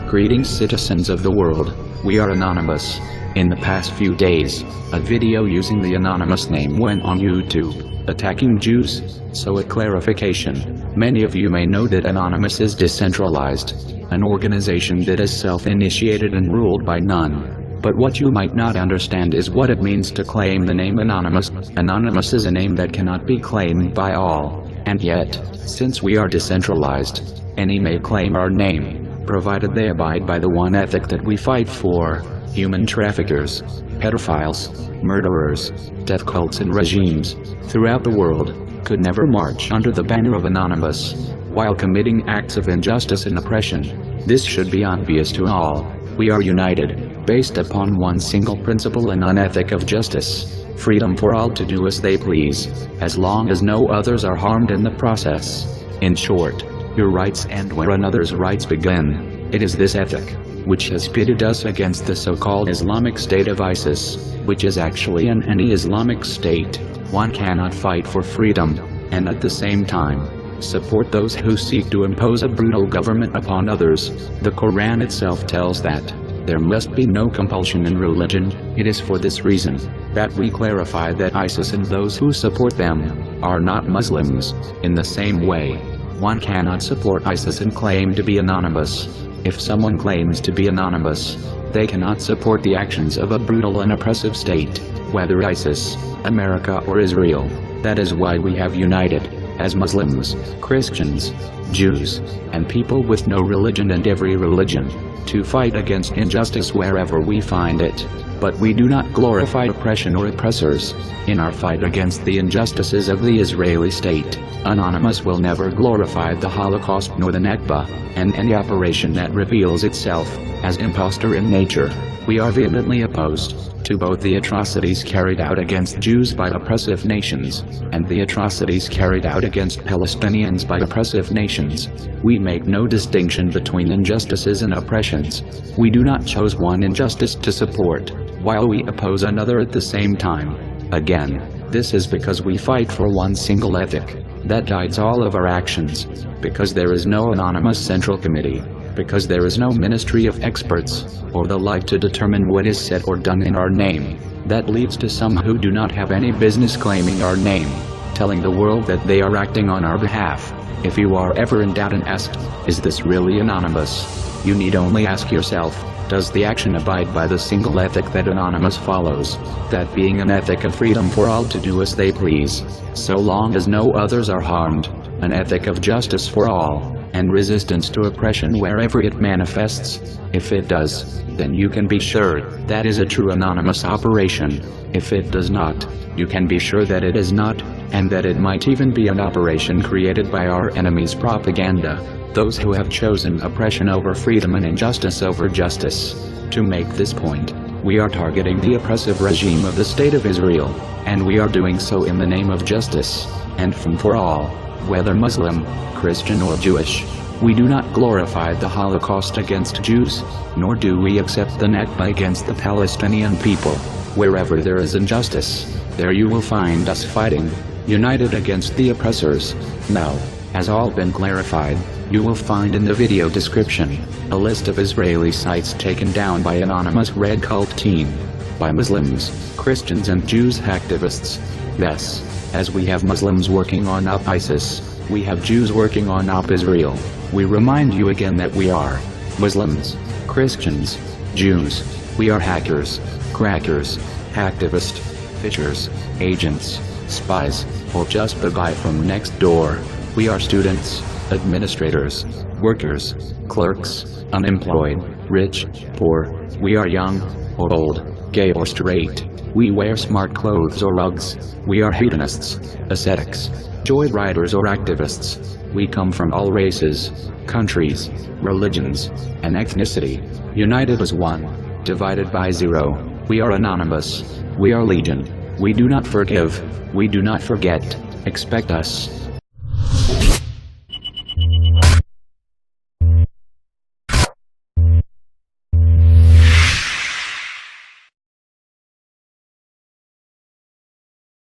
Greetings citizens of the world, we are Anonymous. In the past few days, a video using the anonymous name went on YouTube, attacking Jews. So a clarification, many of you may know that Anonymous is decentralized, an organization that is self-initiated and ruled by none. But what you might not understand is what it means to claim the name Anonymous. Anonymous is a name that cannot be claimed by all, and yet, since we are decentralized, any may claim our name, provided they abide by the one ethic that we fight for. Human traffickers, pedophiles, murderers, death cults and regimes throughout the world could never march under the banner of Anonymous while committing acts of injustice and oppression. This should be obvious to all. We are united, based upon one single principle and an ethic of justice, freedom for all to do as they please, as long as no others are harmed in the process. In short, your rights end where another's rights begin. It is this ethic which has pitted us against the so-called Islamic State of ISIS, which is actually an anti-Islamic state. One cannot fight for freedom, and at the same time, support those who seek to impose a brutal government upon others. The Quran itself tells that there must be no compulsion in religion. It is for this reason that we clarify that ISIS and those who support them are not Muslims. In the same way, one cannot support ISIS and claim to be anonymous. If someone claims to be anonymous, they cannot support the actions of a brutal and oppressive state, whether ISIS, America or Israel. That is why we have united, as Muslims, Christians, Jews, and people with no religion and every religion, to fight against injustice wherever we find it. But we do not glorify oppression or oppressors. In our fight against the injustices of the Israeli state, Anonymous will never glorify the Holocaust nor the Nakba, and any operation that reveals itself as impostor in nature. We are vehemently opposed to both the atrocities carried out against Jews by oppressive nations, and the atrocities carried out against Palestinians by oppressive nations. We make no distinction between injustices and oppressions. We do not choose one injustice to support, while we oppose another at the same time. Again, this is because we fight for one single ethic that guides all of our actions, because there is no anonymous central committee, because there is no ministry of experts, or the like to determine what is said or done in our name. That leads to some who do not have any business claiming our name, telling the world that they are acting on our behalf. If you are ever in doubt and asked, is this really anonymous? You need only ask yourself, does the action abide by the single ethic that Anonymous follows, that being an ethic of freedom for all to do as they please, so long as no others are harmed, an ethic of justice for all, and resistance to oppression wherever it manifests? If it does, then you can be sure that is a true Anonymous operation. If it does not, you can be sure that it is not, and that it might even be an operation created by our enemies' propaganda, those who have chosen oppression over freedom and injustice over justice. To make this point, we are targeting the oppressive regime of the State of Israel, and we are doing so in the name of justice, and for all, whether Muslim, Christian or Jewish. We do not glorify the Holocaust against Jews, nor do we accept the Nakba against the Palestinian people. Wherever there is injustice, there you will find us fighting, united against the oppressors. Now, has all been clarified, you will find in the video description a list of Israeli sites taken down by Anonymous Red Cult Team, by Muslims, Christians and Jews activists. Thus, as we have Muslims working on Op ISIS, we have Jews working on Op Israel. We remind you again that we are Muslims, Christians, Jews. We are hackers, crackers, hacktivists, fishers, agents, spies, or just the guy from next door. We are students, administrators, workers, clerks, unemployed, rich, poor. We are young or old, gay or straight. We wear smart clothes or rugs. We are hedonists, ascetics, joyriders or activists. We come from all races, countries, religions, and ethnicity, united as one, divided by zero. We are Anonymous. We are Legion. We do not forgive. We do not forget. Expect us.